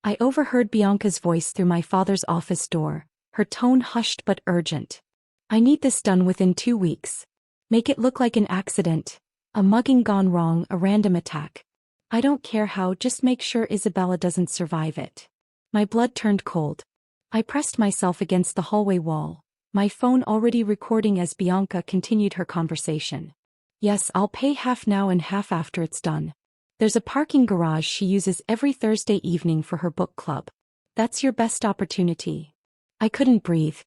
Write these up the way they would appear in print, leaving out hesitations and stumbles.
I overheard Bianca's voice through my father's office door, her tone hushed but urgent. I need this done within 2 weeks. Make it look like an accident, a mugging gone wrong, a random attack. I don't care how, just make sure Isabella doesn't survive it. My blood turned cold. I pressed myself against the hallway wall, my phone already recording as Bianca continued her conversation. Yes, I'll pay half now and half after it's done. There's a parking garage she uses every Thursday evening for her book club. That's your best opportunity. I couldn't breathe.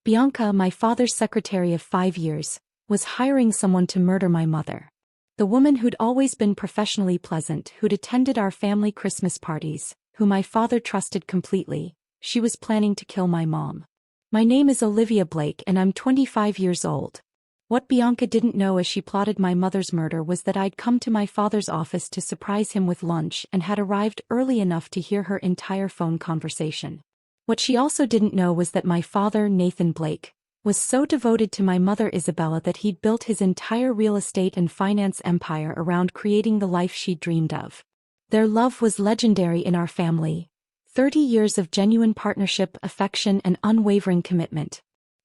Bianca, my father's secretary of 5 years, was hiring someone to murder my mother. The woman who'd always been professionally pleasant, who'd attended our family Christmas parties, who my father trusted completely, she was planning to kill my mom. My name is Olivia Blake and I'm 25 years old. What Bianca didn't know as she plotted my mother's murder was that I'd come to my father's office to surprise him with lunch and had arrived early enough to hear her entire phone conversation. What she also didn't know was that my father, Nathan Blake, was so devoted to my mother Isabella that he'd built his entire real estate and finance empire around creating the life she'd dreamed of. Their love was legendary in our family. 30 years of genuine partnership, affection, and unwavering commitment.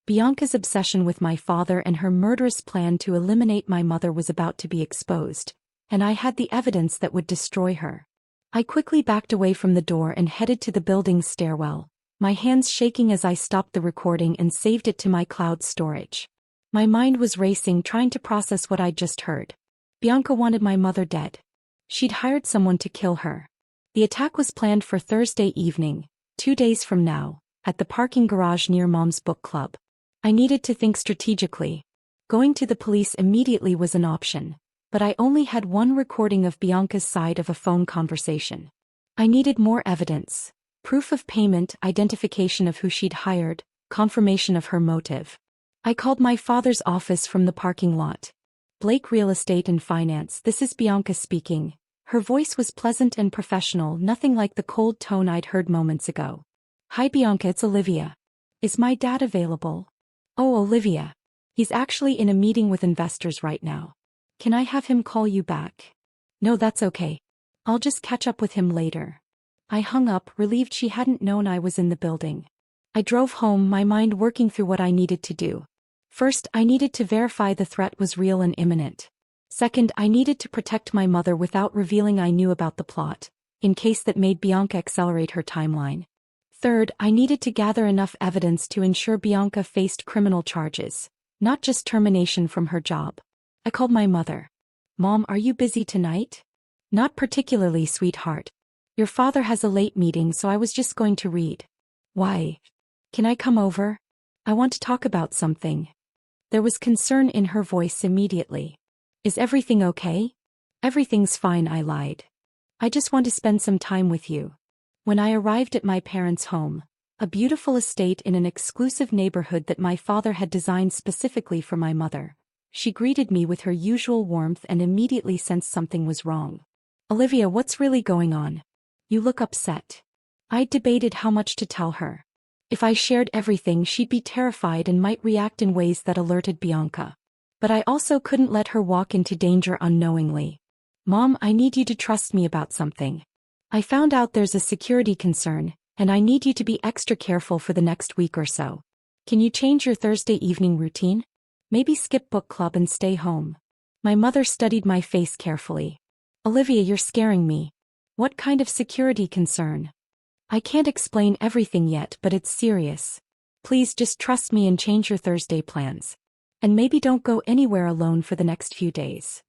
Bianca's obsession with my father and her murderous plan to eliminate my mother was about to be exposed, and I had the evidence that would destroy her. I quickly backed away from the door and headed to the building's stairwell, my hands shaking as I stopped the recording and saved it to my cloud storage. My mind was racing, trying to process what I'd just heard. Bianca wanted my mother dead. She'd hired someone to kill her. The attack was planned for Thursday evening, 2 days from now, at the parking garage near Mom's book club. I needed to think strategically. Going to the police immediately was an option, but I only had one recording of Bianca's side of a phone conversation. I needed more evidence. Proof of payment, identification of who she'd hired, confirmation of her motive. I called my father's office from the parking lot. Blake Real Estate and Finance, this is Bianca speaking. Her voice was pleasant and professional, nothing like the cold tone I'd heard moments ago. Hi Bianca, it's Olivia. Is my dad available? Oh Olivia. He's actually in a meeting with investors right now. Can I have him call you back? No, that's okay. I'll just catch up with him later. I hung up, relieved she hadn't known I was in the building. I drove home, my mind working through what I needed to do. First, I needed to verify the threat was real and imminent. Second, I needed to protect my mother without revealing I knew about the plot, in case that made Bianca accelerate her timeline. Third, I needed to gather enough evidence to ensure Bianca faced criminal charges, not just termination from her job. I called my mother. Mom, are you busy tonight? Not particularly, sweetheart. Your father has a late meeting, so I was just going to read. Why? Can I come over? I want to talk about something. There was concern in her voice immediately. Is everything okay? Everything's fine, I lied. I just want to spend some time with you. When I arrived at my parents' home, a beautiful estate in an exclusive neighborhood that my father had designed specifically for my mother, she greeted me with her usual warmth and immediately sensed something was wrong. Olivia, what's really going on? You look upset. I debated how much to tell her. If I shared everything, she'd be terrified and might react in ways that alerted Bianca. But I also couldn't let her walk into danger unknowingly. Mom, I need you to trust me about something. I found out there's a security concern, and I need you to be extra careful for the next week or so. Can you change your Thursday evening routine? Maybe skip book club and stay home. My mother studied my face carefully. Olivia, you're scaring me. What kind of security concern? I can't explain everything yet, but it's serious. Please just trust me and change your Thursday plans. And maybe don't go anywhere alone for the next few days.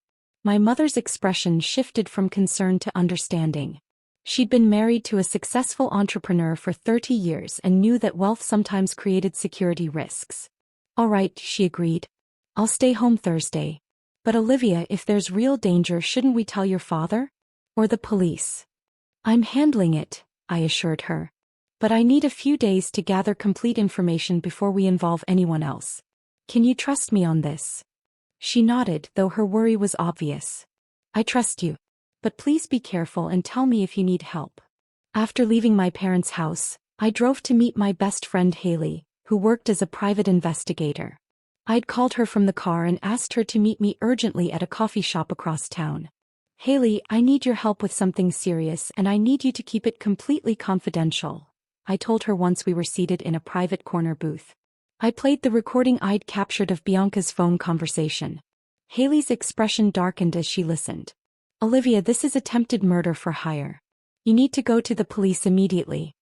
My mother's expression shifted from concern to understanding. She'd been married to a successful entrepreneur for 30 years and knew that wealth sometimes created security risks. All right, she agreed. I'll stay home Thursday. But Olivia, if there's real danger, shouldn't we tell your father? Or the police? I'm handling it, I assured her. But I need a few days to gather complete information before we involve anyone else. Can you trust me on this? She nodded, though her worry was obvious. I trust you. But please be careful and tell me if you need help. After leaving my parents' house, I drove to meet my best friend Haley, who worked as a private investigator. I'd called her from the car and asked her to meet me urgently at a coffee shop across town. Haley, I need your help with something serious and I need you to keep it completely confidential, I told her once we were seated in a private corner booth. I played the recording I'd captured of Bianca's phone conversation. Haley's expression darkened as she listened. Olivia, this is attempted murder for hire. You need to go to the police immediately.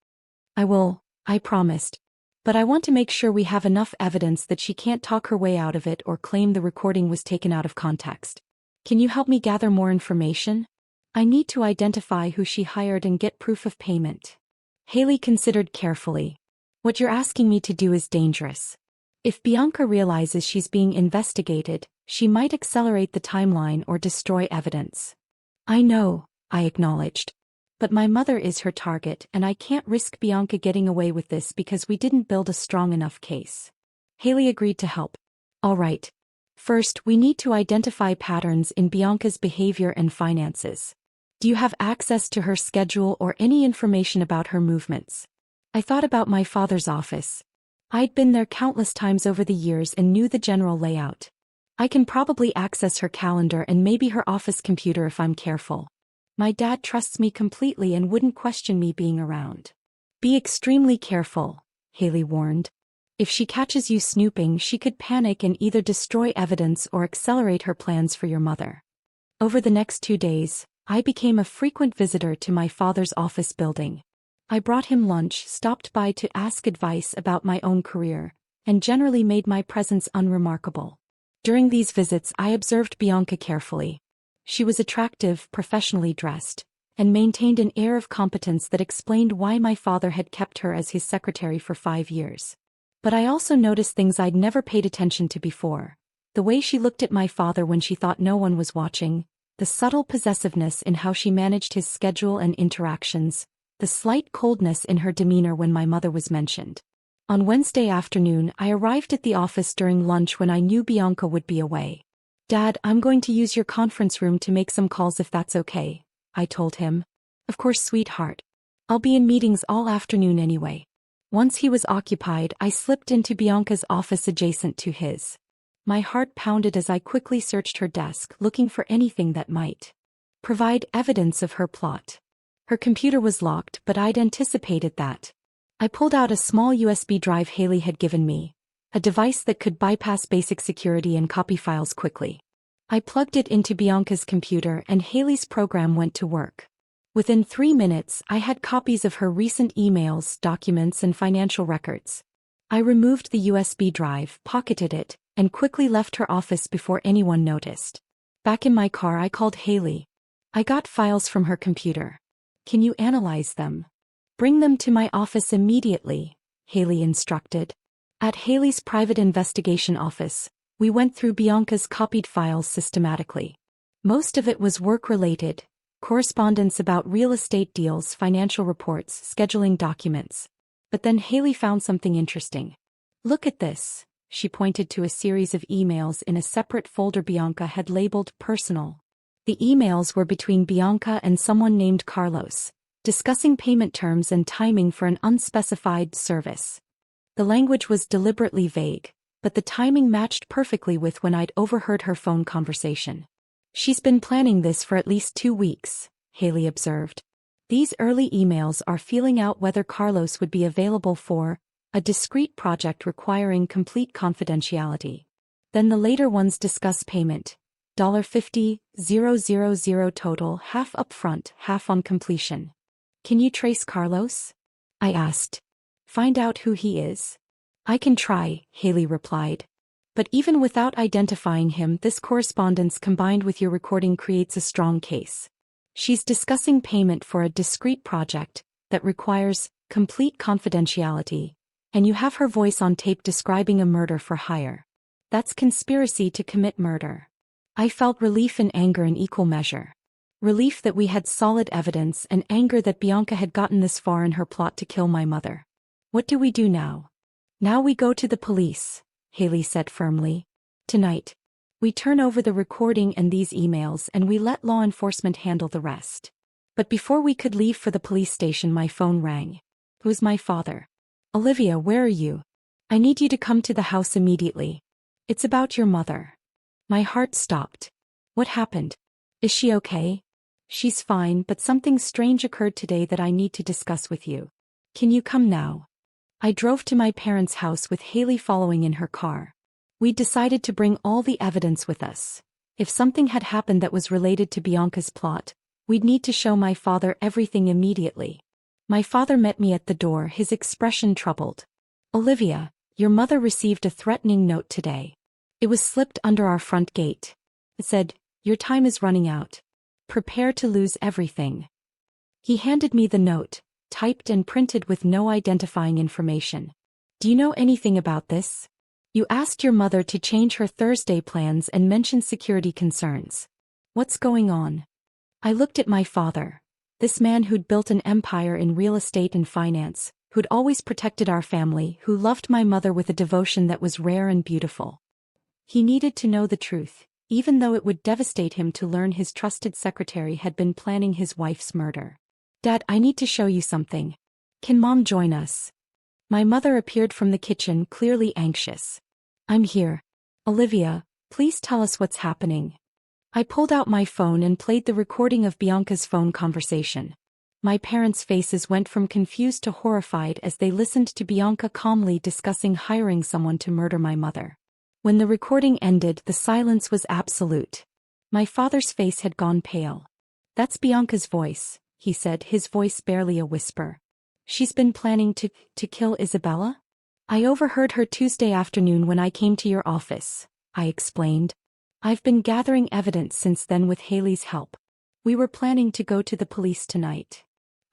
I will, I promised. But I want to make sure we have enough evidence that she can't talk her way out of it or claim the recording was taken out of context. Can you help me gather more information? I need to identify who she hired and get proof of payment. Haley considered carefully. What you're asking me to do is dangerous. If Bianca realizes she's being investigated, she might accelerate the timeline or destroy evidence. I know, I acknowledged. But my mother is her target and I can't risk Bianca getting away with this because we didn't build a strong enough case. Haley agreed to help. All right. First, we need to identify patterns in Bianca's behavior and finances. Do you have access to her schedule or any information about her movements? I thought about my father's office. I'd been there countless times over the years and knew the general layout. I can probably access her calendar and maybe her office computer if I'm careful. My dad trusts me completely and wouldn't question me being around. Be extremely careful, Haley warned. If she catches you snooping, she could panic and either destroy evidence or accelerate her plans for your mother. Over the next 2 days, I became a frequent visitor to my father's office building. I brought him lunch, stopped by to ask advice about my own career, and generally made my presence unremarkable. During these visits, I observed Bianca carefully. She was attractive, professionally dressed, and maintained an air of competence that explained why my father had kept her as his secretary for 5 years. But I also noticed things I'd never paid attention to before. The way she looked at my father when she thought no one was watching, the subtle possessiveness in how she managed his schedule and interactions, the slight coldness in her demeanor when my mother was mentioned. On Wednesday afternoon, I arrived at the office during lunch when I knew Bianca would be away. Dad, I'm going to use your conference room to make some calls if that's okay, I told him. Of course, sweetheart. I'll be in meetings all afternoon anyway. Once he was occupied, I slipped into Bianca's office adjacent to his. My heart pounded as I quickly searched her desk, looking for anything that might provide evidence of her plot. Her computer was locked, but I'd anticipated that. I pulled out a small USB drive Haley had given me, a device that could bypass basic security and copy files quickly. I plugged it into Bianca's computer and Haley's program went to work. Within 3 minutes, I had copies of her recent emails, documents, and financial records. I removed the USB drive, pocketed it, and quickly left her office before anyone noticed. Back in my car, I called Haley. I got files from her computer. Can you analyze them? Bring them to my office immediately, Haley instructed. At Haley's private investigation office, we went through Bianca's copied files systematically. Most of it was work-related. Correspondence about real estate deals, financial reports, scheduling documents. But then Haley found something interesting. Look at this, she pointed to a series of emails in a separate folder Bianca had labeled personal. The emails were between Bianca and someone named Carlos, discussing payment terms and timing for an unspecified service. The language was deliberately vague, but the timing matched perfectly with when I'd overheard her phone conversation. She's been planning this for at least 2 weeks, Haley observed. These early emails are feeling out whether Carlos would be available for a discrete project requiring complete confidentiality. Then the later ones discuss payment. $50,000 total, half upfront, half on completion. Can you trace Carlos? I asked. Find out who he is. I can try, Haley replied. But even without identifying him, this correspondence combined with your recording creates a strong case. She's discussing payment for a discrete project that requires complete confidentiality, and you have her voice on tape describing a murder for hire. That's conspiracy to commit murder. I felt relief and anger in equal measure. Relief that we had solid evidence and anger that Bianca had gotten this far in her plot to kill my mother. What do we do now? Now we go to the police, Haley said firmly. Tonight. We turn over the recording and these emails and we let law enforcement handle the rest. But before we could leave for the police station, my phone rang. It was my father. Olivia, where are you? I need you to come to the house immediately. It's about your mother. My heart stopped. What happened? Is she okay? She's fine, but something strange occurred today that I need to discuss with you. Can you come now? I drove to my parents' house with Haley following in her car. We decided to bring all the evidence with us. If something had happened that was related to Bianca's plot, we'd need to show my father everything immediately. My father met me at the door, his expression troubled. Olivia, your mother received a threatening note today. It was slipped under our front gate. It said, "Your time is running out. Prepare to lose everything." He handed me the note, typed and printed with no identifying information. Do you know anything about this? You asked your mother to change her Thursday plans and mentioned security concerns. What's going on? I looked at my father. This man who'd built an empire in real estate and finance, who'd always protected our family, who loved my mother with a devotion that was rare and beautiful. He needed to know the truth, even though it would devastate him to learn his trusted secretary had been planning his wife's murder. Dad, I need to show you something. Can Mom join us? My mother appeared from the kitchen, clearly anxious. I'm here. Olivia, please tell us what's happening. I pulled out my phone and played the recording of Bianca's phone conversation. My parents' faces went from confused to horrified as they listened to Bianca calmly discussing hiring someone to murder my mother. When the recording ended, the silence was absolute. My father's face had gone pale. That's Bianca's voice, he said, his voice barely a whisper. She's been planning to kill Isabella? I overheard her Tuesday afternoon when I came to your office, I explained. I've been gathering evidence since then with Haley's help. We were planning to go to the police tonight.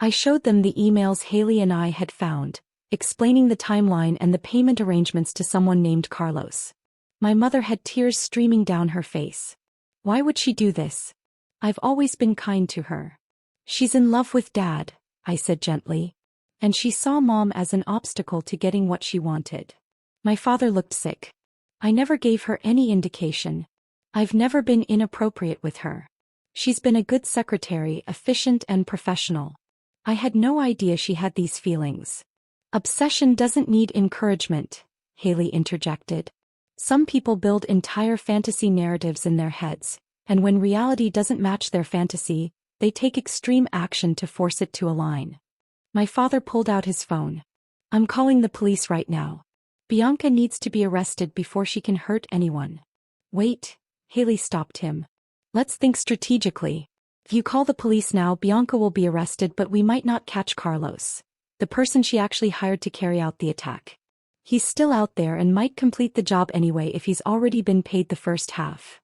I showed them the emails Haley and I had found, explaining the timeline and the payment arrangements to someone named Carlos. My mother had tears streaming down her face. Why would she do this? I've always been kind to her. She's in love with Dad, I said gently. And she saw Mom as an obstacle to getting what she wanted. My father looked sick. I never gave her any indication. I've never been inappropriate with her. She's been a good secretary, efficient and professional. I had no idea she had these feelings. Obsession doesn't need encouragement, Haley interjected. Some people build entire fantasy narratives in their heads, and when reality doesn't match their fantasy, they take extreme action to force it to align. My father pulled out his phone. I'm calling the police right now. Bianca needs to be arrested before she can hurt anyone. Wait, Haley stopped him. Let's think strategically. If you call the police now, Bianca will be arrested, but we might not catch Carlos, the person she actually hired to carry out the attack. He's still out there and might complete the job anyway if he's already been paid the first half.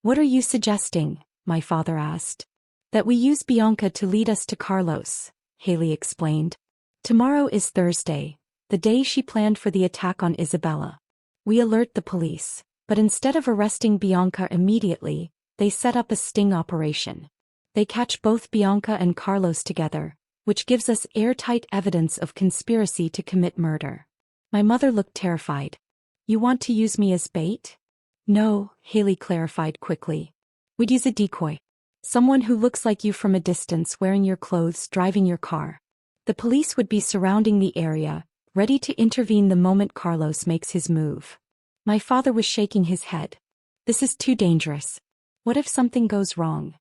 What are you suggesting? My father asked. That we use Bianca to lead us to Carlos, Haley explained. Tomorrow is Thursday, the day she planned for the attack on Isabella. We alert the police, but instead of arresting Bianca immediately, they set up a sting operation. They catch both Bianca and Carlos together, which gives us airtight evidence of conspiracy to commit murder. My mother looked terrified. You want to use me as bait? No, Haley clarified quickly. We'd use a decoy. Someone who looks like you from a distance, wearing your clothes, driving your car. The police would be surrounding the area, ready to intervene the moment Carlos makes his move. My father was shaking his head. This is too dangerous. What if something goes wrong?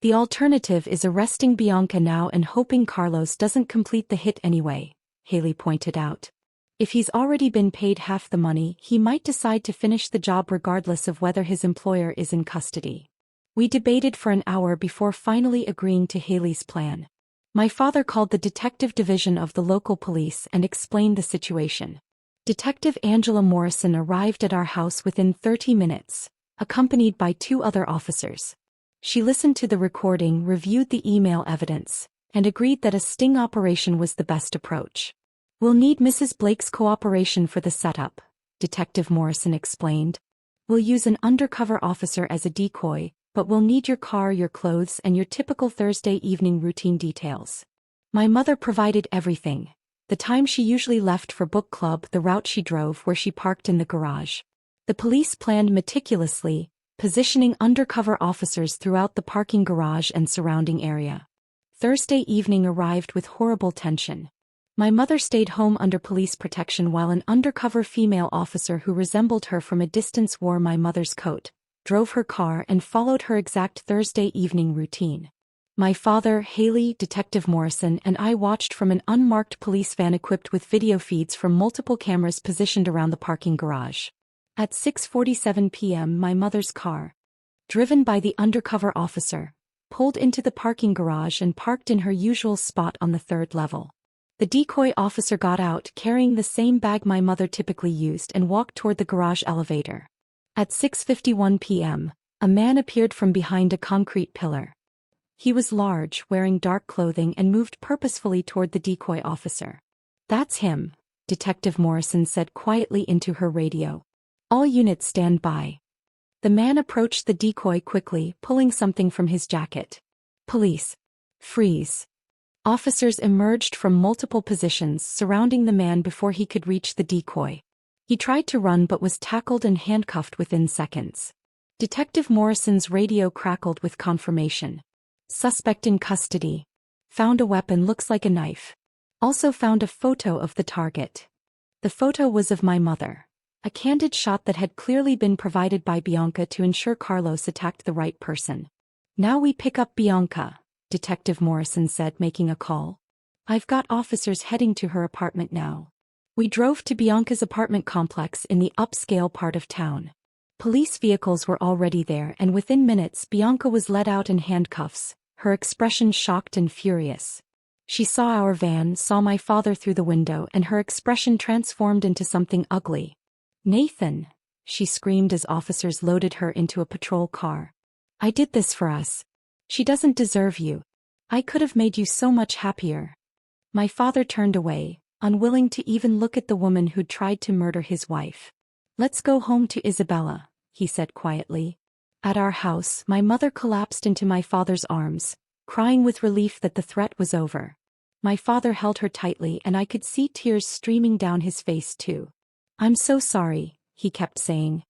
The alternative is arresting Bianca now and hoping Carlos doesn't complete the hit anyway, Haley pointed out. If he's already been paid half the money, he might decide to finish the job regardless of whether his employer is in custody. We debated for an hour before finally agreeing to Haley's plan. My father called the detective division of the local police and explained the situation. Detective Angela Morrison arrived at our house within 30 minutes, accompanied by 2 other officers. She listened to the recording, reviewed the email evidence, and agreed that a sting operation was the best approach. We'll need Mrs. Blake's cooperation for the setup, Detective Morrison explained. We'll use an undercover officer as a decoy, but we'll need your car, your clothes, and your typical Thursday evening routine details. My mother provided everything. The time she usually left for book club, the route she drove, where she parked in the garage. The police planned meticulously, positioning undercover officers throughout the parking garage and surrounding area. Thursday evening arrived with horrible tension. My mother stayed home under police protection while an undercover female officer who resembled her from a distance wore my mother's coat, drove her car and followed her exact Thursday evening routine. My father, Haley, Detective Morrison, and I watched from an unmarked police van equipped with video feeds from multiple cameras positioned around the parking garage. At 6:47 p.m., my mother's car, driven by the undercover officer, pulled into the parking garage and parked in her usual spot on the third level. The decoy officer got out carrying the same bag my mother typically used and walked toward the garage elevator. At 6:51 p.m., a man appeared from behind a concrete pillar. He was large, wearing dark clothing, and moved purposefully toward the decoy officer. "That's him," Detective Morrison said quietly into her radio. "All units stand by." The man approached the decoy quickly, pulling something from his jacket. "Police. Freeze." Officers emerged from multiple positions surrounding the man before he could reach the decoy. He tried to run but was tackled and handcuffed within seconds. Detective Morrison's radio crackled with confirmation. "Suspect in custody. Found a weapon, looks like a knife. Also found a photo of the target." The photo was of my mother. A candid shot that had clearly been provided by Bianca to ensure Carlos attacked the right person. "Now we pick up Bianca," Detective Morrison said, making a call. "I've got officers heading to her apartment now." We drove to Bianca's apartment complex in the upscale part of town. Police vehicles were already there, and within minutes Bianca was led out in handcuffs, her expression shocked and furious. She saw our van, saw my father through the window, and her expression transformed into something ugly. "Nathan!" she screamed as officers loaded her into a patrol car. "I did this for us. She doesn't deserve you. I could have made you so much happier." My father turned away, unwilling to even look at the woman who'd tried to murder his wife. "Let's go home to Isabella," he said quietly. At our house, my mother collapsed into my father's arms, crying with relief that the threat was over. My father held her tightly, and I could see tears streaming down his face too. "I'm so sorry," he kept saying.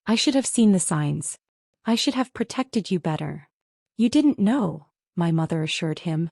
"I should have seen the signs. I should have protected you better." "You didn't know," my mother assured him.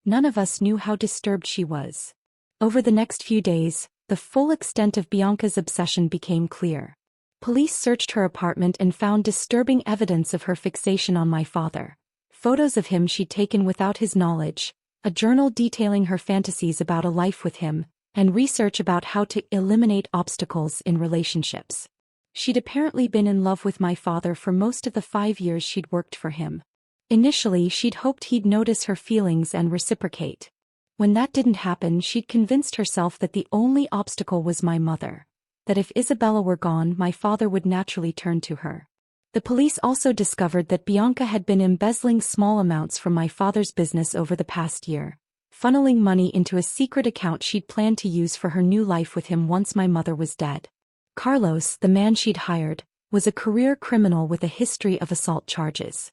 "None of us knew how disturbed she was." Over the next few days, the full extent of Bianca's obsession became clear. Police searched her apartment and found disturbing evidence of her fixation on my father. Photos of him she'd taken without his knowledge, a journal detailing her fantasies about a life with him, and research about how to eliminate obstacles in relationships. She'd apparently been in love with my father for most of the 5 years she'd worked for him. Initially, she'd hoped he'd notice her feelings and reciprocate. When that didn't happen, she'd convinced herself that the only obstacle was my mother, that if Isabella were gone, my father would naturally turn to her. The police also discovered that Bianca had been embezzling small amounts from my father's business over the past year, funneling money into a secret account she'd planned to use for her new life with him once my mother was dead. Carlos, the man she'd hired, was a career criminal with a history of assault charges.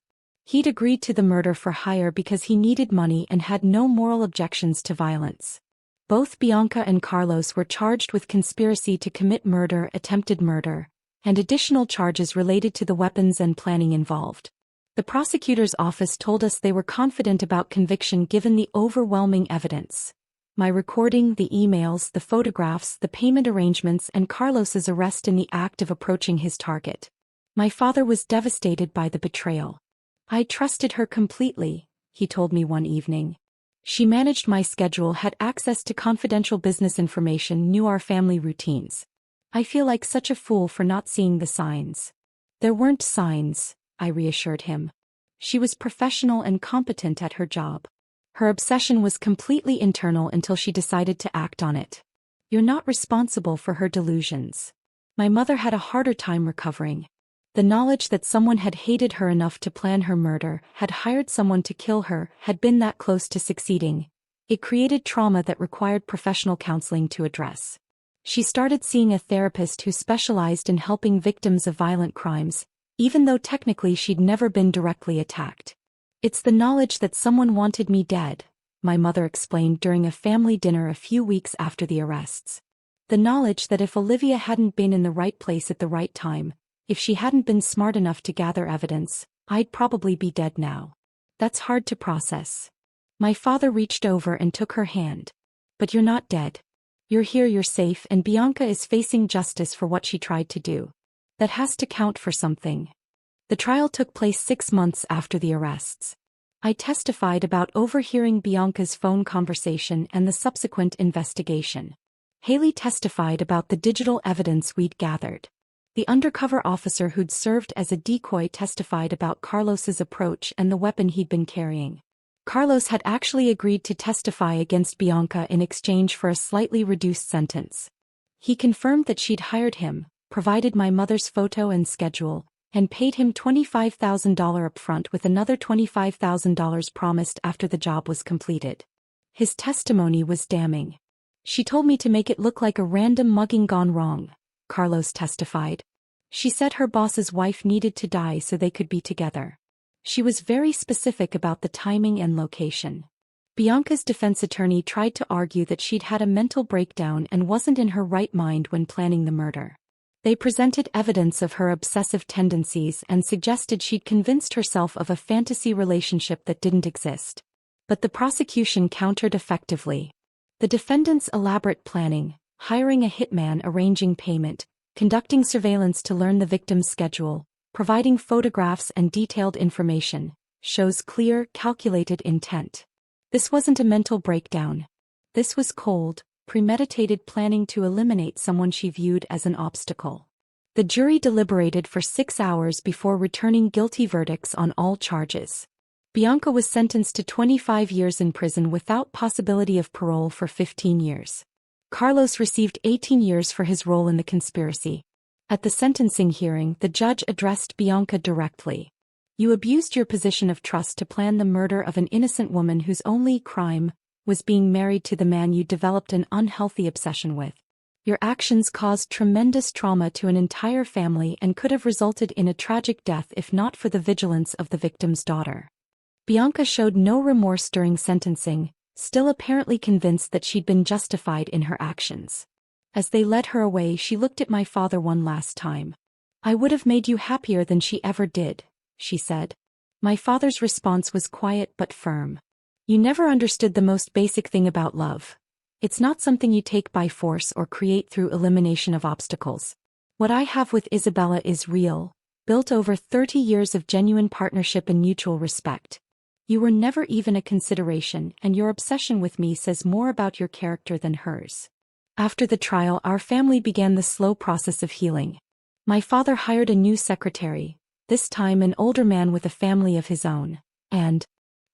He'd agreed to the murder for hire because he needed money and had no moral objections to violence. Both Bianca and Carlos were charged with conspiracy to commit murder, attempted murder, and additional charges related to the weapons and planning involved. The prosecutor's office told us they were confident about conviction given the overwhelming evidence. My recording, the emails, the photographs, the payment arrangements, and Carlos's arrest in the act of approaching his target. My father was devastated by the betrayal. "I trusted her completely," he told me one evening. "She managed my schedule, had access to confidential business information, knew our family routines. I feel like such a fool for not seeing the signs." "There weren't signs," I reassured him. "She was professional and competent at her job. Her obsession was completely internal until she decided to act on it. You're not responsible for her delusions." My mother had a harder time recovering. The knowledge that someone had hated her enough to plan her murder, had hired someone to kill her, had been that close to succeeding. It created trauma that required professional counseling to address. She started seeing a therapist who specialized in helping victims of violent crimes, even though technically she'd never been directly attacked. "It's the knowledge that someone wanted me dead," my mother explained during a family dinner a few weeks after the arrests. "The knowledge that if Olivia hadn't been in the right place at the right time, if she hadn't been smart enough to gather evidence, I'd probably be dead now. That's hard to process." My father reached over and took her hand. "But you're not dead. You're here, you're safe, and Bianca is facing justice for what she tried to do. That has to count for something." The trial took place 6 months after the arrests. I testified about overhearing Bianca's phone conversation and the subsequent investigation. Haley testified about the digital evidence we'd gathered. The undercover officer who'd served as a decoy testified about Carlos's approach and the weapon he'd been carrying. Carlos had actually agreed to testify against Bianca in exchange for a slightly reduced sentence. He confirmed that she'd hired him, provided my mother's photo and schedule, and paid him $25,000 upfront with another $25,000 promised after the job was completed. His testimony was damning. She told me to make it look like a random mugging gone wrong, Carlos testified. She said her boss's wife needed to die so they could be together. She was very specific about the timing and location. Bianca's defense attorney tried to argue that she'd had a mental breakdown and wasn't in her right mind when planning the murder. They presented evidence of her obsessive tendencies and suggested she'd convinced herself of a fantasy relationship that didn't exist. But the prosecution countered effectively. The defendant's elaborate planning, hiring a hitman, arranging payment, conducting surveillance to learn the victim's schedule, providing photographs and detailed information, shows clear, calculated intent. This wasn't a mental breakdown. This was cold, premeditated planning to eliminate someone she viewed as an obstacle. The jury deliberated for 6 hours before returning guilty verdicts on all charges. Bianca was sentenced to 25 years in prison without possibility of parole for 15 years. Carlos received 18 years for his role in the conspiracy. At the sentencing hearing, the judge addressed Bianca directly. You abused your position of trust to plan the murder of an innocent woman whose only crime was being married to the man you developed an unhealthy obsession with. Your actions caused tremendous trauma to an entire family and could have resulted in a tragic death if not for the vigilance of the victim's daughter. Bianca showed no remorse during sentencing, still apparently convinced that she'd been justified in her actions. As they led her away, she looked at my father one last time. I would have made you happier than she ever did, she said. My father's response was quiet but firm. You never understood the most basic thing about love. It's not something you take by force or create through elimination of obstacles. What I have with Isabella is real, built over 30 years of genuine partnership and mutual respect. You were never even a consideration, and your obsession with me says more about your character than hers. After the trial, our family began the slow process of healing. My father hired a new secretary, this time an older man with a family of his own, and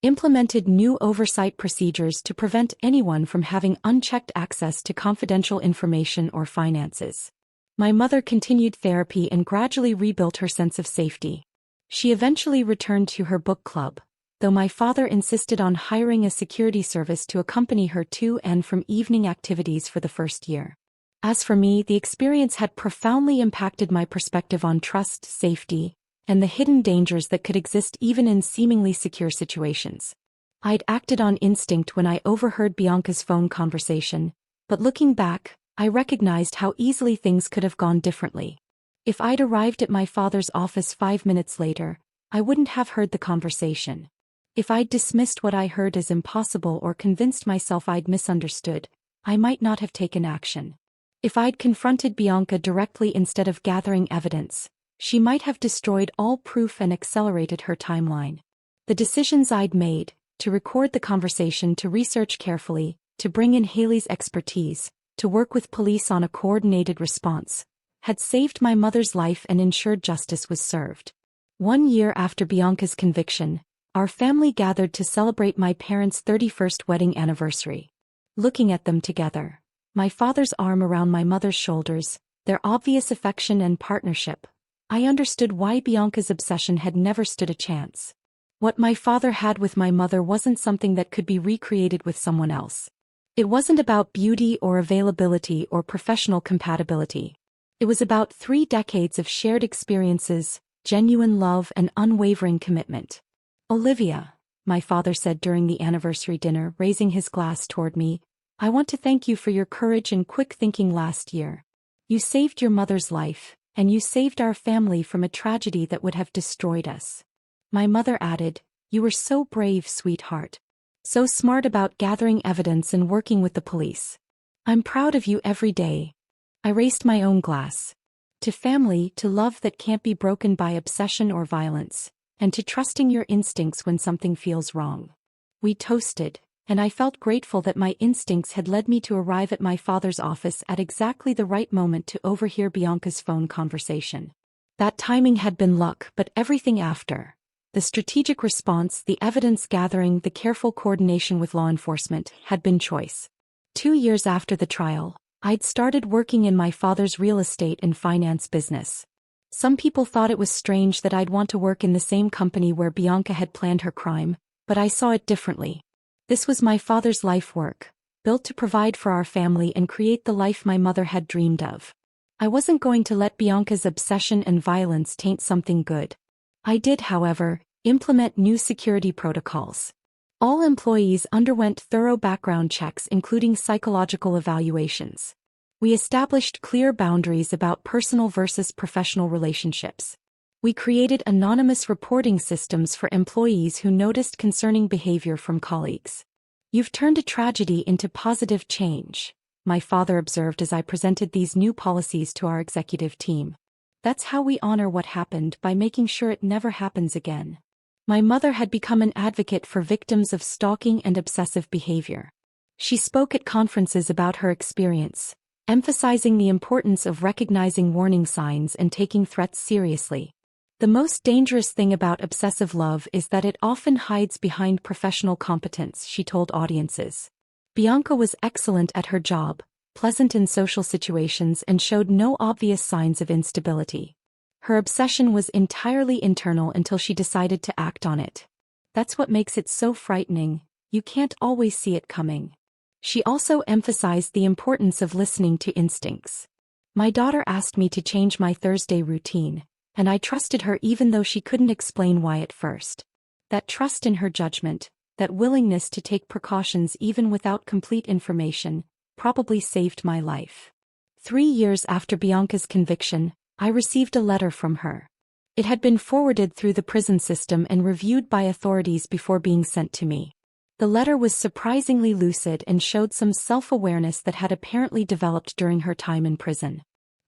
implemented new oversight procedures to prevent anyone from having unchecked access to confidential information or finances. My mother continued therapy and gradually rebuilt her sense of safety. She eventually returned to her book club, though my father insisted on hiring a security service to accompany her to and from evening activities for the first year. As for me, the experience had profoundly impacted my perspective on trust, safety, and the hidden dangers that could exist even in seemingly secure situations. I'd acted on instinct when I overheard Bianca's phone conversation, but looking back, I recognized how easily things could have gone differently. If I'd arrived at my father's office 5 minutes later, I wouldn't have heard the conversation. If I'd dismissed what I heard as impossible or convinced myself I'd misunderstood, I might not have taken action. If I'd confronted Bianca directly instead of gathering evidence, she might have destroyed all proof and accelerated her timeline. The decisions I'd made, to record the conversation, to research carefully, to bring in Haley's expertise, to work with police on a coordinated response, had saved my mother's life and ensured justice was served. 1 year after Bianca's conviction, our family gathered to celebrate my parents' 31st wedding anniversary. Looking at them together, my father's arm around my mother's shoulders, their obvious affection and partnership, I understood why Bianca's obsession had never stood a chance. What my father had with my mother wasn't something that could be recreated with someone else. It wasn't about beauty or availability or professional compatibility. It was about 3 decades of shared experiences, genuine love, and unwavering commitment. Olivia, my father said during the anniversary dinner, raising his glass toward me, I want to thank you for your courage and quick thinking last year. You saved your mother's life, and you saved our family from a tragedy that would have destroyed us. My mother added, you were so brave, sweetheart. So smart about gathering evidence and working with the police. I'm proud of you every day. I raised my own glass. To family, to love that can't be broken by obsession or violence, and to trusting your instincts when something feels wrong. We toasted, and I felt grateful that my instincts had led me to arrive at my father's office at exactly the right moment to overhear Bianca's phone conversation. That timing had been luck, but everything after, the strategic response, the evidence gathering, the careful coordination with law enforcement, had been choice. 2 years after the trial, I'd started working in my father's real estate and finance business. Some people thought it was strange that I'd want to work in the same company where Bianca had planned her crime, but I saw it differently. This was my father's life work, built to provide for our family and create the life my mother had dreamed of. I wasn't going to let Bianca's obsession and violence taint something good. I did, however, implement new security protocols. All employees underwent thorough background checks, including psychological evaluations. We established clear boundaries about personal versus professional relationships. We created anonymous reporting systems for employees who noticed concerning behavior from colleagues. "You've turned a tragedy into positive change," my father observed as I presented these new policies to our executive team. "That's how we honor what happened, by making sure it never happens again." My mother had become an advocate for victims of stalking and obsessive behavior. She spoke at conferences about her experience, emphasizing the importance of recognizing warning signs and taking threats seriously. "The most dangerous thing about obsessive love is that it often hides behind professional competence," she told audiences. Bianca was excellent at her job, pleasant in social situations, and showed no obvious signs of instability. Her obsession was entirely internal until she decided to act on it. "That's what makes it so frightening, you can't always see it coming." She also emphasized the importance of listening to instincts. My daughter asked me to change my Thursday routine, and I trusted her even though she couldn't explain why at first. That trust in her judgment, that willingness to take precautions even without complete information, probably saved my life. 3 years after Bianca's conviction, I received a letter from her. It had been forwarded through the prison system and reviewed by authorities before being sent to me. The letter was surprisingly lucid and showed some self-awareness that had apparently developed during her time in prison.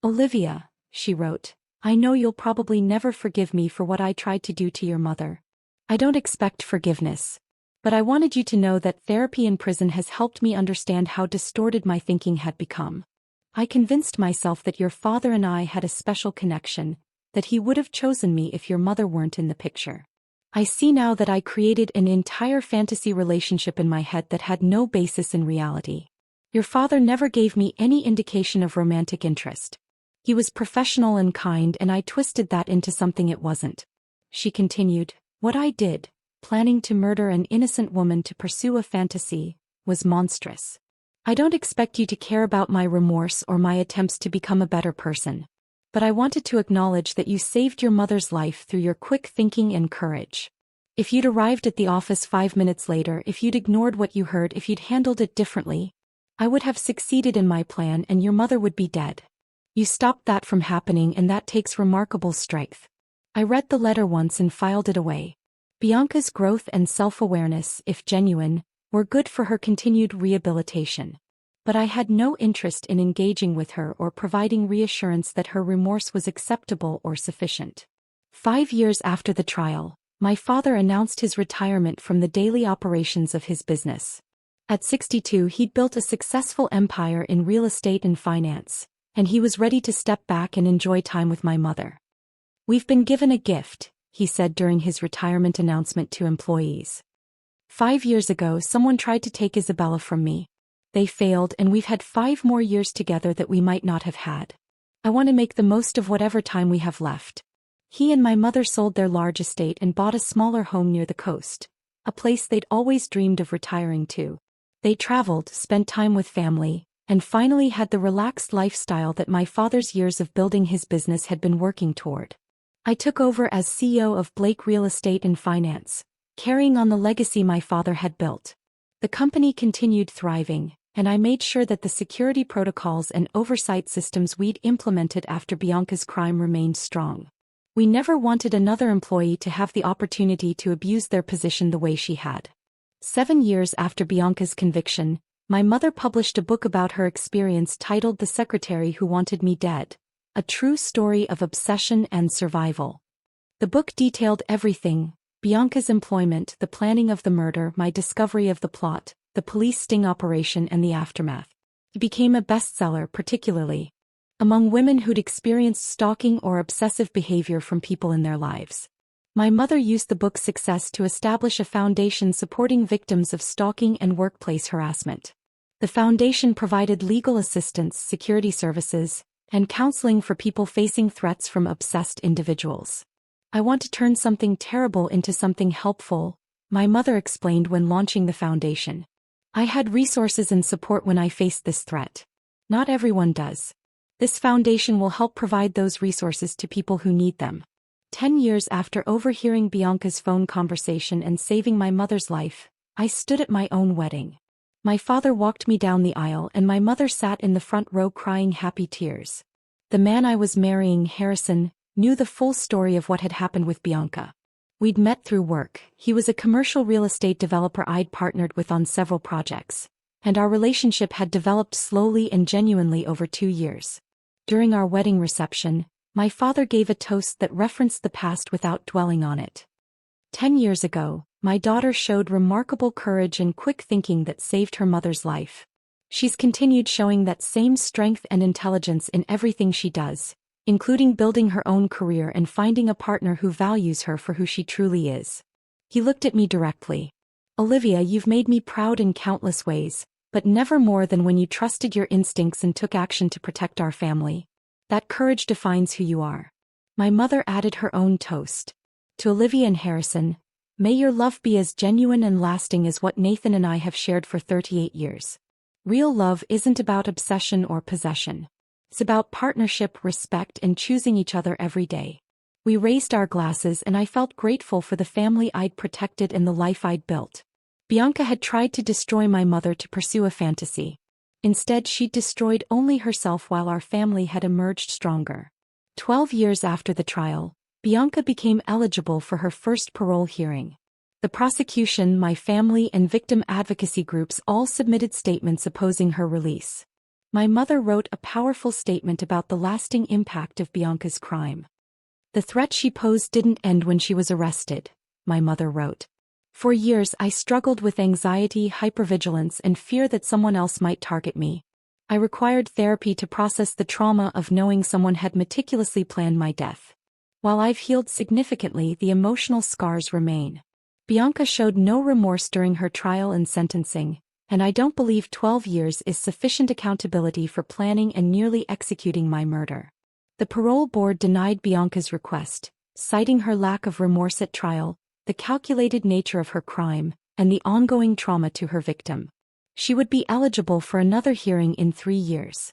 "Olivia," she wrote, "I know you'll probably never forgive me for what I tried to do to your mother. I don't expect forgiveness. But I wanted you to know that therapy in prison has helped me understand how distorted my thinking had become. I convinced myself that your father and I had a special connection, that he would have chosen me if your mother weren't in the picture. I see now that I created an entire fantasy relationship in my head that had no basis in reality. Your father never gave me any indication of romantic interest. He was professional and kind, and I twisted that into something it wasn't." She continued, "What I did, planning to murder an innocent woman to pursue a fantasy, was monstrous. I don't expect you to care about my remorse or my attempts to become a better person. But I wanted to acknowledge that you saved your mother's life through your quick thinking and courage. If you'd arrived at the office 5 minutes later, if you'd ignored what you heard, if you'd handled it differently, I would have succeeded in my plan and your mother would be dead. You stopped that from happening, and that takes remarkable strength." I read the letter once and filed it away. Bianca's growth and self-awareness, if genuine, were good for her continued rehabilitation. But I had no interest in engaging with her or providing reassurance that her remorse was acceptable or sufficient. 5 years after the trial, my father announced his retirement from the daily operations of his business. At 62, he'd built a successful empire in real estate and finance, and he was ready to step back and enjoy time with my mother. "We've been given a gift," he said during his retirement announcement to employees. "5 years ago, someone tried to take Isabella from me. They failed, and we've had 5 more years together that we might not have had. I want to make the most of whatever time we have left." He and my mother sold their large estate and bought a smaller home near the coast, a place they'd always dreamed of retiring to. They traveled, spent time with family, and finally had the relaxed lifestyle that my father's years of building his business had been working toward. I took over as CEO of Blake Real Estate and Finance, carrying on the legacy my father had built. The company continued thriving, and I made sure that the security protocols and oversight systems we'd implemented after Bianca's crime remained strong. We never wanted another employee to have the opportunity to abuse their position the way she had. 7 years after Bianca's conviction, my mother published a book about her experience titled The Secretary Who Wanted Me Dead, a true story of obsession and survival. The book detailed everything: Bianca's employment, the planning of the murder, my discovery of the plot, the police sting operation, and the aftermath. It became a bestseller, particularly among women who'd experienced stalking or obsessive behavior from people in their lives. My mother used the book's success to establish a foundation supporting victims of stalking and workplace harassment. The foundation provided legal assistance, security services, and counseling for people facing threats from obsessed individuals. I want to turn something terrible into something helpful, my mother explained when launching the foundation. I had resources and support when I faced this threat. Not everyone does. This foundation will help provide those resources to people who need them. 10 years after overhearing Bianca's phone conversation and saving my mother's life, I stood at my own wedding. My father walked me down the aisle and my mother sat in the front row crying happy tears. The man I was marrying, Harrison, knew the full story of what had happened with Bianca. We'd met through work. He was a commercial real estate developer I'd partnered with on several projects, and our relationship had developed slowly and genuinely over 2 years. During our wedding reception, my father gave a toast that referenced the past without dwelling on it. 10 years ago, my daughter showed remarkable courage and quick thinking that saved her mother's life. She's continued showing that same strength and intelligence in everything she does, including building her own career and finding a partner who values her for who she truly is. He looked at me directly. Olivia, you've made me proud in countless ways, but never more than when you trusted your instincts and took action to protect our family. That courage defines who you are. My mother added her own toast. To Olivia and Harrison, may your love be as genuine and lasting as what Nathan and I have shared for 38 years. Real love isn't about obsession or possession. It's about partnership, respect, and choosing each other every day. We raised our glasses and I felt grateful for the family I'd protected and the life I'd built. Bianca had tried to destroy my mother to pursue a fantasy. Instead, she'd destroyed only herself while our family had emerged stronger. 12 years after the trial, Bianca became eligible for her first parole hearing. The prosecution, my family, and victim advocacy groups all submitted statements opposing her release. My mother wrote a powerful statement about the lasting impact of Bianca's crime. The threat she posed didn't end when she was arrested, my mother wrote. For years I struggled with anxiety, hypervigilance, and fear that someone else might target me. I required therapy to process the trauma of knowing someone had meticulously planned my death. While I've healed significantly, the emotional scars remain. Bianca showed no remorse during her trial and sentencing, and I don't believe 12 years is sufficient accountability for planning and nearly executing my murder. The parole board denied Bianca's request, citing her lack of remorse at trial, the calculated nature of her crime, and the ongoing trauma to her victim. She would be eligible for another hearing in 3 years.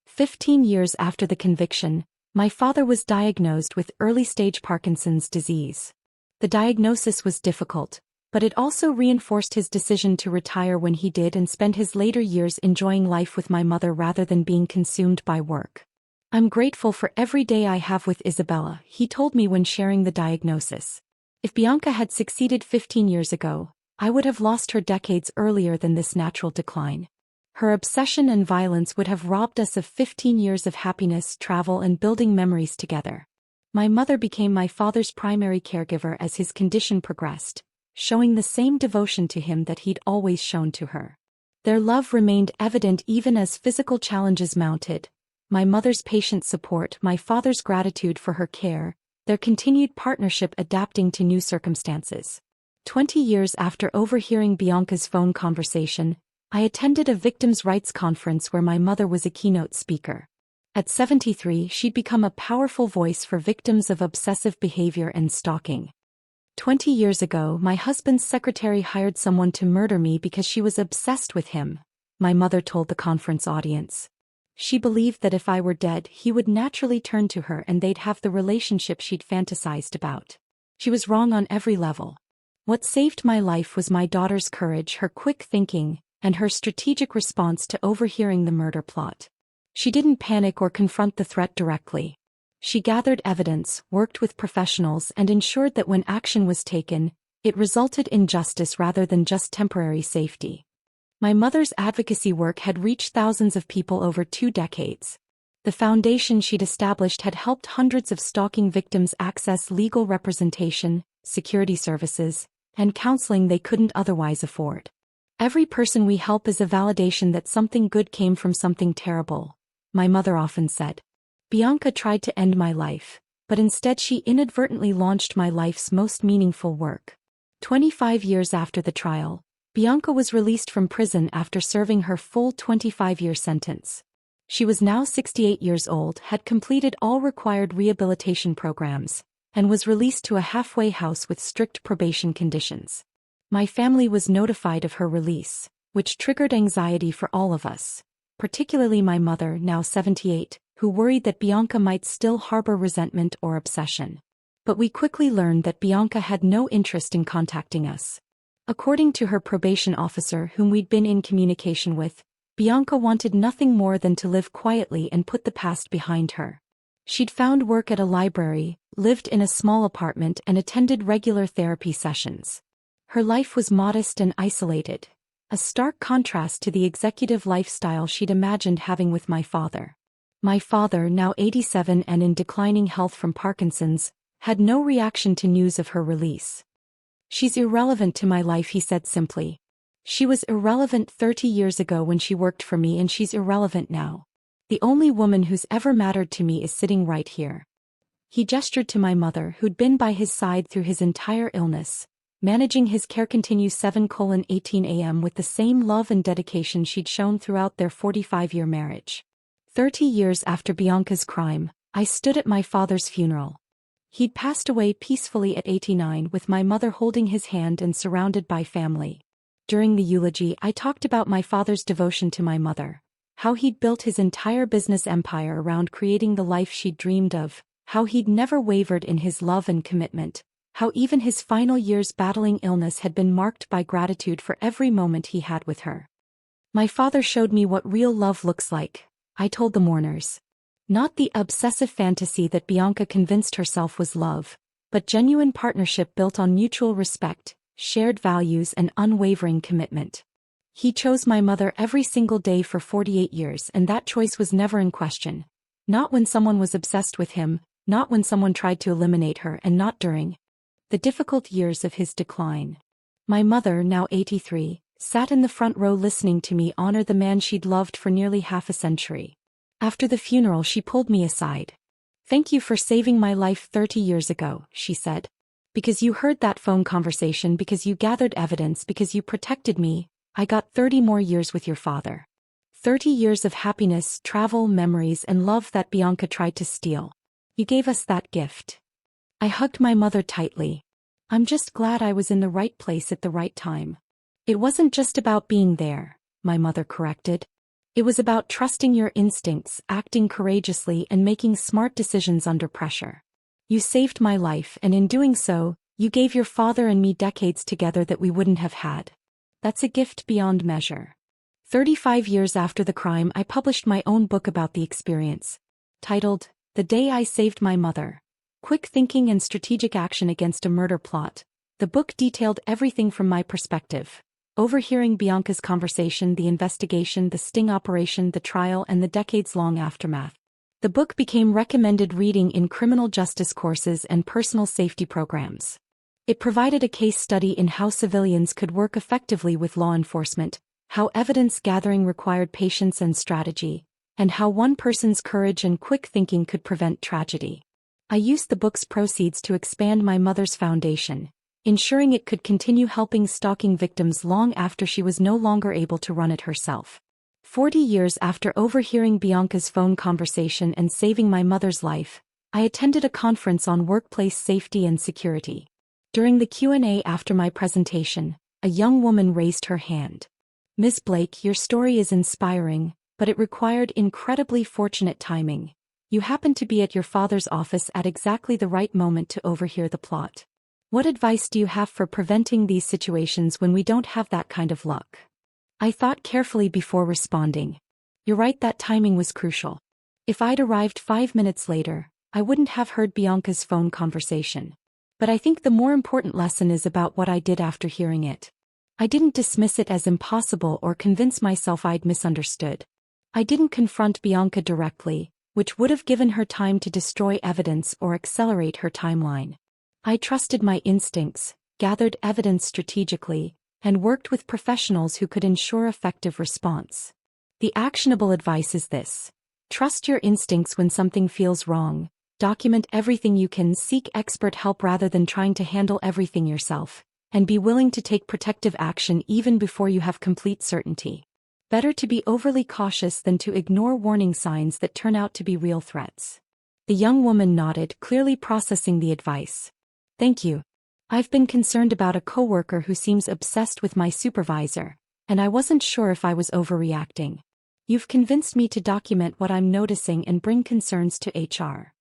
15 years after the conviction, my father was diagnosed with early-stage Parkinson's disease. The diagnosis was difficult, but it also reinforced his decision to retire when he did and spend his later years enjoying life with my mother rather than being consumed by work. I'm grateful for every day I have with Isabella, he told me when sharing the diagnosis. If Bianca had succeeded 15 years ago, I would have lost her decades earlier than this natural decline. Her obsession and violence would have robbed us of 15 years of happiness, travel, and building memories together. My mother became my father's primary caregiver as his condition progressed, showing the same devotion to him that he'd always shown to her. Their love remained evident even as physical challenges mounted. My mother's patient support, my father's gratitude for her care, their continued partnership adapting to new circumstances. 20 years after overhearing Bianca's phone conversation, I attended a victims' rights conference where my mother was a keynote speaker. At 73, she'd become a powerful voice for victims of obsessive behavior and stalking. 20 years ago, my husband's secretary hired someone to murder me because she was obsessed with him, my mother told the conference audience. She believed that if I were dead, he would naturally turn to her and they'd have the relationship she'd fantasized about. She was wrong on every level. What saved my life was my daughter's courage, her quick thinking, and her strategic response to overhearing the murder plot. She didn't panic or confront the threat directly. She gathered evidence, worked with professionals, and ensured that when action was taken, it resulted in justice rather than just temporary safety. My mother's advocacy work had reached thousands of people over 2 decades. The foundation she'd established had helped hundreds of stalking victims access legal representation, security services, and counseling they couldn't otherwise afford. Every person we help is a validation that something good came from something terrible, my mother often said. Bianca tried to end my life, but instead she inadvertently launched my life's most meaningful work. 25 years after the trial, Bianca was released from prison after serving her full 25-year sentence. She was now 68 years old, had completed all required rehabilitation programs, and was released to a halfway house with strict probation conditions. My family was notified of her release, which triggered anxiety for all of us, particularly my mother, now 78, who worried that Bianca might still harbor resentment or obsession. But we quickly learned that Bianca had no interest in contacting us. According to her probation officer, whom we'd been in communication with, Bianca wanted nothing more than to live quietly and put the past behind her. She'd found work at a library, lived in a small apartment, and attended regular therapy sessions. Her life was modest and isolated, a stark contrast to the executive lifestyle she'd imagined having with my father. My father, now 87 and in declining health from Parkinson's, had no reaction to news of her release. "She's irrelevant to my life," he said simply. "She was irrelevant 30 years ago when she worked for me, and she's irrelevant now. The only woman who's ever mattered to me is sitting right here." He gestured to my mother, who'd been by his side through his entire illness, managing his care. Continue 7:18 a.m. with the same love and dedication she'd shown throughout their 45-year marriage. 30 years after Bianca's crime, I stood at my father's funeral. He'd passed away peacefully at 89, with my mother holding his hand and surrounded by family. During the eulogy, I talked about my father's devotion to my mother, how he'd built his entire business empire around creating the life she'd dreamed of, how he'd never wavered in his love and commitment, how even his final years battling illness had been marked by gratitude for every moment he had with her. "My father showed me what real love looks like," I told the mourners. "Not the obsessive fantasy that Bianca convinced herself was love, but genuine partnership built on mutual respect, shared values, and unwavering commitment. He chose my mother every single day for 48 years, and that choice was never in question. Not when someone was obsessed with him, not when someone tried to eliminate her, and not during the difficult years of his decline." My mother, now 83, sat in the front row listening to me honor the man she'd loved for nearly half a century. After the funeral, she pulled me aside. "Thank you for saving my life 30 years ago," she said. "Because you heard that phone conversation, because you gathered evidence, because you protected me, I got 30 more years with your father. 30 years of happiness, travel, memories, and love that Bianca tried to steal. You gave us that gift." I hugged my mother tightly. "I'm just glad I was in the right place at the right time." "It wasn't just about being there," my mother corrected. "It was about trusting your instincts, acting courageously, and making smart decisions under pressure. You saved my life, and in doing so, you gave your father and me decades together that we wouldn't have had. That's a gift beyond measure." 35 years after the crime, I published my own book about the experience, titled "The Day I Saved My Mother: Quick Thinking and Strategic Action Against a Murder Plot." The book detailed everything from my perspective: overhearing Bianca's conversation, the investigation, the sting operation, the trial, and the decades-long aftermath. The book became recommended reading in criminal justice courses and personal safety programs. It provided a case study in how civilians could work effectively with law enforcement, how evidence gathering required patience and strategy, and how one person's courage and quick thinking could prevent tragedy. I used the book's proceeds to expand my mother's foundation, ensuring it could continue helping stalking victims long after she was no longer able to run it herself. 40 years after overhearing Bianca's phone conversation and saving my mother's life, I attended a conference on workplace safety and security. During the Q&A after my presentation, a young woman raised her hand. "Ms. Blake, your story is inspiring, but it required incredibly fortunate timing. You happened to be at your father's office at exactly the right moment to overhear the plot. What advice do you have for preventing these situations when we don't have that kind of luck?" I thought carefully before responding. "You're right, that timing was crucial. If I'd arrived 5 minutes later, I wouldn't have heard Bianca's phone conversation. But I think the more important lesson is about what I did after hearing it. I didn't dismiss it as impossible or convince myself I'd misunderstood. I didn't confront Bianca directly, which would have given her time to destroy evidence or accelerate her timeline. I trusted my instincts, gathered evidence strategically, and worked with professionals who could ensure effective response. The actionable advice is this: trust your instincts when something feels wrong, document everything you can, seek expert help rather than trying to handle everything yourself, and be willing to take protective action even before you have complete certainty. Better to be overly cautious than to ignore warning signs that turn out to be real threats. The young woman nodded, clearly processing the advice. Thank you. I've been concerned about a coworker who seems obsessed with my supervisor, and I wasn't sure if I was overreacting. You've convinced me to document what I'm noticing and bring concerns to HR.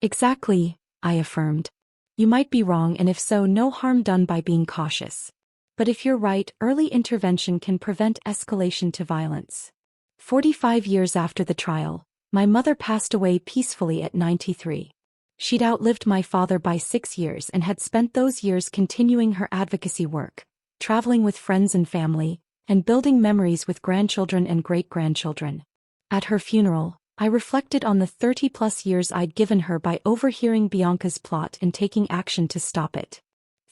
Exactly, I affirmed. You might be wrong, and if so, no harm done by being cautious. But if you're right, early intervention can prevent escalation to violence. 45 years after the trial, my mother passed away peacefully at 93. She'd outlived my father by 6 years and had spent those years continuing her advocacy work, traveling with friends and family, and building memories with grandchildren and great-grandchildren. At her funeral, I reflected on the 30-plus years I'd given her by overhearing Bianca's plot and taking action to stop it.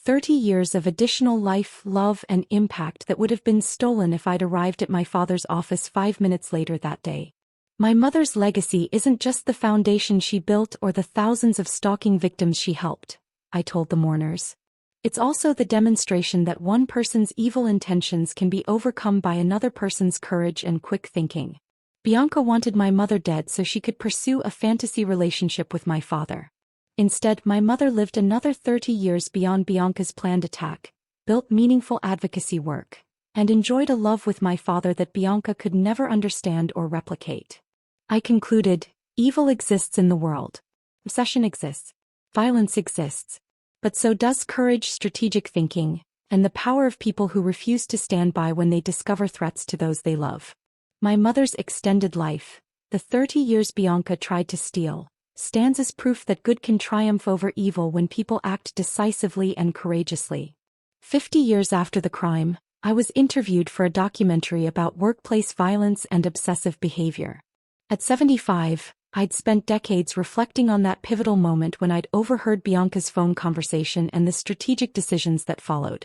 30 years of additional life, love, and impact that would have been stolen if I'd arrived at my father's office 5 minutes later that day. My mother's legacy isn't just the foundation she built or the thousands of stalking victims she helped, I told the mourners. It's also the demonstration that one person's evil intentions can be overcome by another person's courage and quick thinking. Bianca wanted my mother dead so she could pursue a fantasy relationship with my father. Instead, my mother lived another 30 years beyond Bianca's planned attack, built meaningful advocacy work, and enjoyed a love with my father that Bianca could never understand or replicate. I concluded, evil exists in the world. Obsession exists. Violence exists. But so does courage, strategic thinking, and the power of people who refuse to stand by when they discover threats to those they love. My mother's extended life, the 30 years Bianca tried to steal, stands as proof that good can triumph over evil when people act decisively and courageously. 50 years after the crime, I was interviewed for a documentary about workplace violence and obsessive behavior. At 75, I'd spent decades reflecting on that pivotal moment when I'd overheard Bianca's phone conversation and the strategic decisions that followed.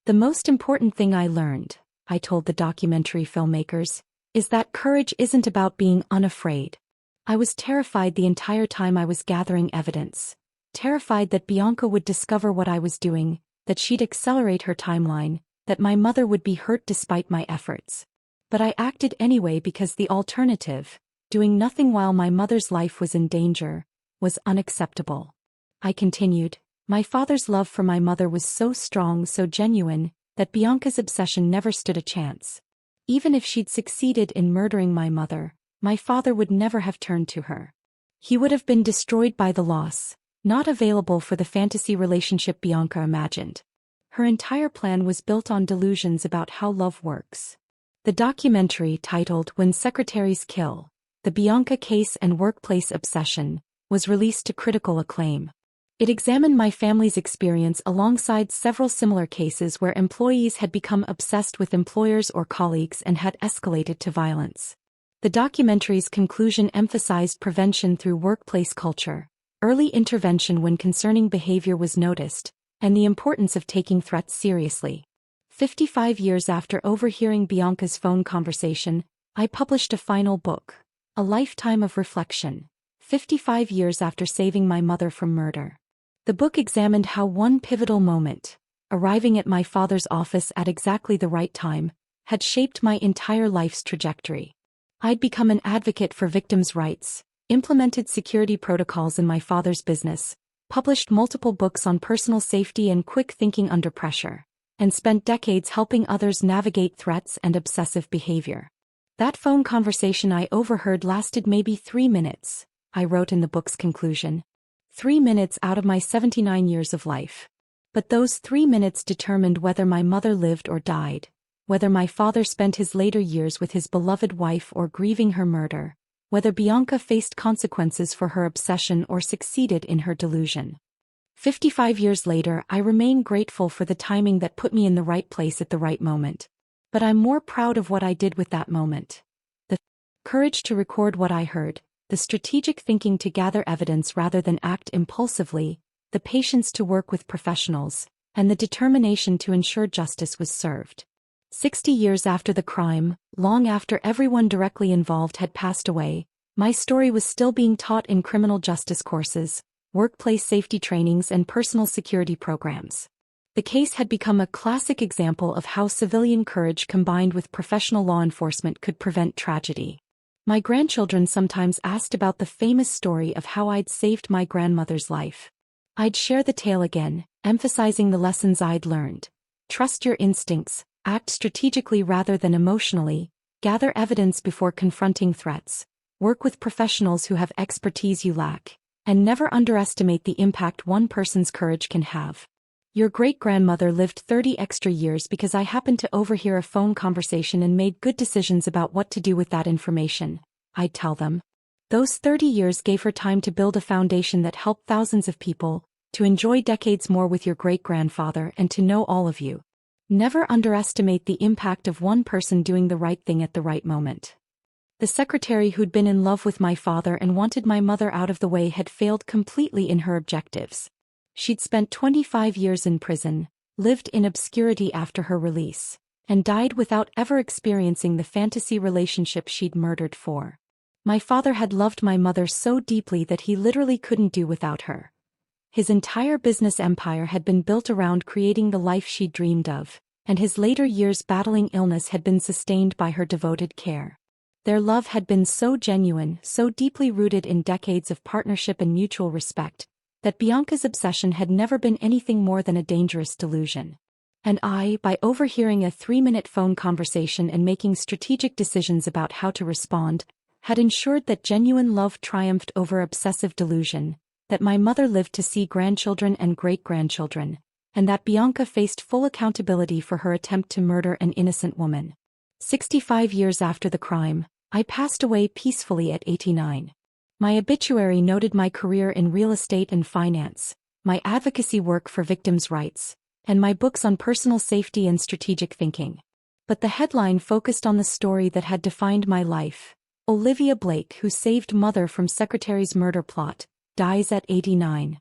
The most important thing I learned, I told the documentary filmmakers, is that courage isn't about being unafraid. I was terrified the entire time I was gathering evidence, terrified that Bianca would discover what I was doing, that she'd accelerate her timeline, that my mother would be hurt despite my efforts. But I acted anyway because the alternative, doing nothing while my mother's life was in danger, was unacceptable. I continued, my father's love for my mother was so strong, so genuine, that Bianca's obsession never stood a chance. Even if she'd succeeded in murdering my mother, my father would never have turned to her. He would have been destroyed by the loss, not available for the fantasy relationship Bianca imagined. Her entire plan was built on delusions about how love works. The documentary, titled When Secretaries Kill: The Bianca Case and Workplace Obsession, was released to critical acclaim. It examined my family's experience alongside several similar cases where employees had become obsessed with employers or colleagues and had escalated to violence. The documentary's conclusion emphasized prevention through workplace culture, early intervention when concerning behavior was noticed, and the importance of taking threats seriously. 55 years after overhearing Bianca's phone conversation, I published a final book, A Lifetime of Reflection, 55 years after saving my mother from murder. The book examined how one pivotal moment, arriving at my father's office at exactly the right time, had shaped my entire life's trajectory. I'd become an advocate for victims' rights, implemented security protocols in my father's business, published multiple books on personal safety and quick thinking under pressure, and spent decades helping others navigate threats and obsessive behavior. That phone conversation I overheard lasted maybe 3 minutes, I wrote in the book's conclusion. 3 minutes out of my 79 years of life. But those 3 minutes determined whether my mother lived or died, whether my father spent his later years with his beloved wife or grieving her murder, whether Bianca faced consequences for her obsession or succeeded in her delusion. 55 years later, I remain grateful for the timing that put me in the right place at the right moment. But I'm more proud of what I did with that moment. The courage to record what I heard, the strategic thinking to gather evidence rather than act impulsively, the patience to work with professionals, and the determination to ensure justice was served. 60 years after the crime, long after everyone directly involved had passed away, my story was still being taught in criminal justice courses, workplace safety trainings, and personal security programs. The case had become a classic example of how civilian courage combined with professional law enforcement could prevent tragedy. My grandchildren sometimes asked about the famous story of how I'd saved my grandmother's life. I'd share the tale again, emphasizing the lessons I'd learned. Trust your instincts, act strategically rather than emotionally, gather evidence before confronting threats, work with professionals who have expertise you lack, and never underestimate the impact one person's courage can have. Your great-grandmother lived 30 extra years because I happened to overhear a phone conversation and made good decisions about what to do with that information, I'd tell them. Those 30 years gave her time to build a foundation that helped thousands of people, to enjoy decades more with your great-grandfather, and to know all of you. Never underestimate the impact of one person doing the right thing at the right moment. The secretary who'd been in love with my father and wanted my mother out of the way had failed completely in her objectives. She'd spent 25 years in prison, lived in obscurity after her release, and died without ever experiencing the fantasy relationship she'd murdered for. My father had loved my mother so deeply that he literally couldn't do without her. His entire business empire had been built around creating the life she'd dreamed of, and his later years battling illness had been sustained by her devoted care. Their love had been so genuine, so deeply rooted in decades of partnership and mutual respect, that Bianca's obsession had never been anything more than a dangerous delusion. And I, by overhearing a 3-minute phone conversation and making strategic decisions about how to respond, had ensured that genuine love triumphed over obsessive delusion, that my mother lived to see grandchildren and great-grandchildren, and that Bianca faced full accountability for her attempt to murder an innocent woman. 65 years after the crime, I passed away peacefully at 89. My obituary noted my career in real estate and finance, my advocacy work for victims' rights, and my books on personal safety and strategic thinking. But the headline focused on the story that had defined my life. Olivia Blake, who saved mother from secretary's murder plot, dies at 89.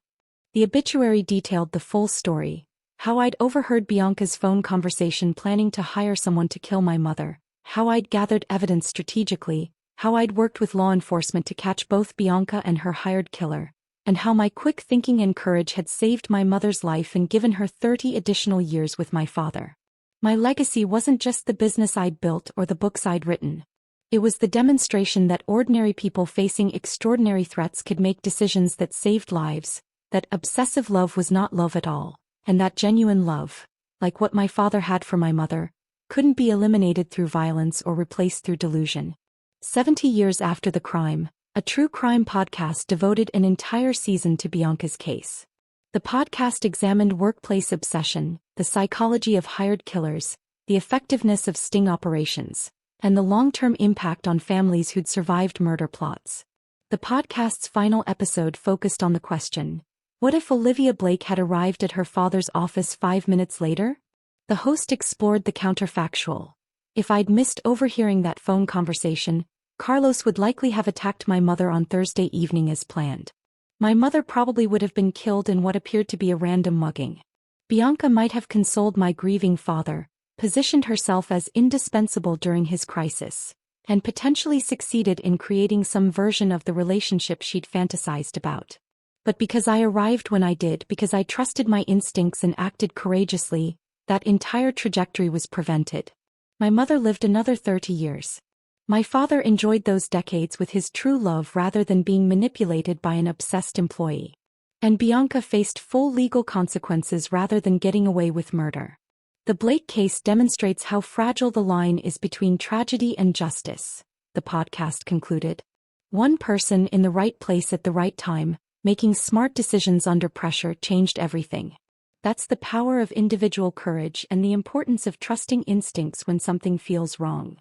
The obituary detailed the full story, how I'd overheard Bianca's phone conversation planning to hire someone to kill my mother, how I'd gathered evidence strategically, how I'd worked with law enforcement to catch both Bianca and her hired killer, and how my quick thinking and courage had saved my mother's life and given her 30 additional years with my father. My legacy wasn't just the business I'd built or the books I'd written. It was the demonstration that ordinary people facing extraordinary threats could make decisions that saved lives, that obsessive love was not love at all, and that genuine love, like what my father had for my mother, couldn't be eliminated through violence or replaced through delusion. 70 years after the crime, a true crime podcast devoted an entire season to Bianca's case. The podcast examined workplace obsession, the psychology of hired killers, the effectiveness of sting operations, and the long-term impact on families who'd survived murder plots. The podcast's final episode focused on the question, what if Olivia Blake had arrived at her father's office 5 minutes later? The host explored the counterfactual. If I'd missed overhearing that phone conversation, Carlos would likely have attacked my mother on Thursday evening as planned. My mother probably would have been killed in what appeared to be a random mugging. Bianca might have consoled my grieving father, positioned herself as indispensable during his crisis, and potentially succeeded in creating some version of the relationship she'd fantasized about. But because I arrived when I did, because I trusted my instincts and acted courageously, that entire trajectory was prevented. My mother lived another 30 years. My father enjoyed those decades with his true love rather than being manipulated by an obsessed employee. And Bianca faced full legal consequences rather than getting away with murder. The Blake case demonstrates how fragile the line is between tragedy and justice, the podcast concluded. One person in the right place at the right time, making smart decisions under pressure, changed everything. That's the power of individual courage and the importance of trusting instincts when something feels wrong.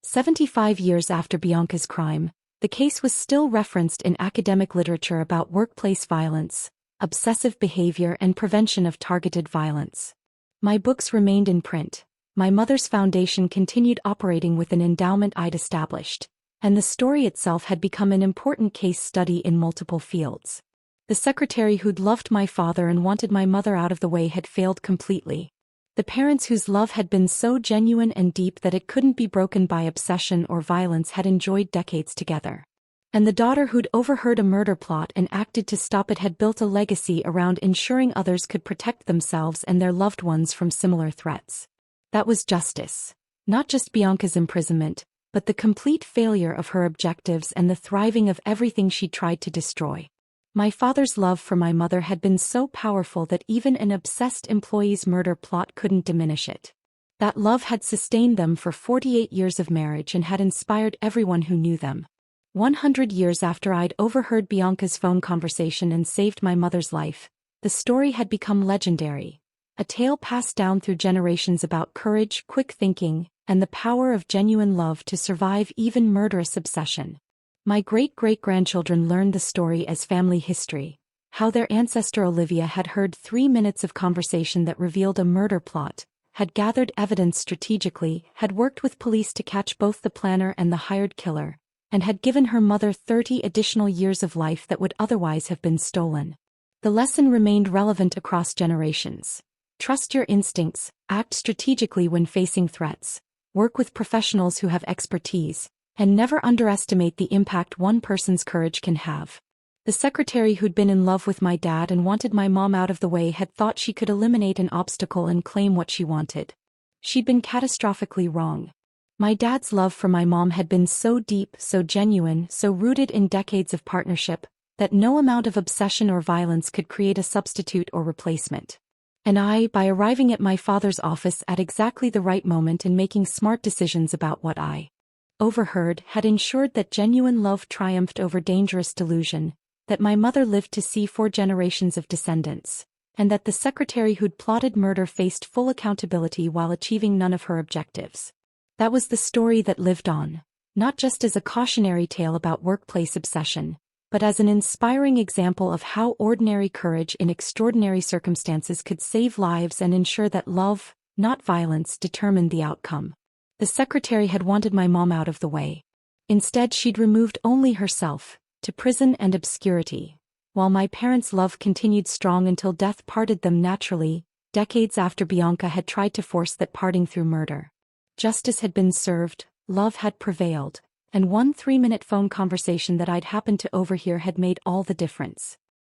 75 years after Bianca's crime, the case was still referenced in academic literature about workplace violence, obsessive behavior, and prevention of targeted violence. My books remained in print. My mother's foundation continued operating with an endowment I'd established, and the story itself had become an important case study in multiple fields. The secretary who'd loved my father and wanted my mother out of the way had failed completely. The parents whose love had been so genuine and deep that it couldn't be broken by obsession or violence had enjoyed decades together. And the daughter who'd overheard a murder plot and acted to stop it had built a legacy around ensuring others could protect themselves and their loved ones from similar threats. That was justice. Not just Bianca's imprisonment, but the complete failure of her objectives and the thriving of everything she tried to destroy. My father's love for my mother had been so powerful that even an obsessed employee's murder plot couldn't diminish it. That love had sustained them for 48 years of marriage and had inspired everyone who knew them. 100 years after I'd overheard Bianca's phone conversation and saved my mother's life, the story had become legendary. A tale passed down through generations about courage, quick thinking, and the power of genuine love to survive even murderous obsession. My great-great-grandchildren learned the story as family history, how their ancestor Olivia had heard 3 minutes of conversation that revealed a murder plot, had gathered evidence strategically, had worked with police to catch both the planner and the hired killer, and had given her mother 30 additional years of life that would otherwise have been stolen. The lesson remained relevant across generations. Trust your instincts, act strategically when facing threats, work with professionals who have expertise, and never underestimate the impact one person's courage can have. The secretary who'd been in love with my dad and wanted my mom out of the way had thought she could eliminate an obstacle and claim what she wanted. She'd been catastrophically wrong. My dad's love for my mom had been so deep, so genuine, so rooted in decades of partnership, that no amount of obsession or violence could create a substitute or replacement. And I, by arriving at my father's office at exactly the right moment and making smart decisions about what I overheard, had ensured that genuine love triumphed over dangerous delusion, that my mother lived to see 4 generations of descendants, and that the secretary who'd plotted murder faced full accountability while achieving none of her objectives. That was the story that lived on, not just as a cautionary tale about workplace obsession, but as an inspiring example of how ordinary courage in extraordinary circumstances could save lives and ensure that love, not violence, determined the outcome. The secretary had wanted my mom out of the way. Instead, she'd removed only herself, to prison and obscurity, while my parents' love continued strong until death parted them naturally, decades after Bianca had tried to force that parting through murder. Justice had been served, love had prevailed, and one 3-minute phone conversation that I'd happened to overhear had made all the difference.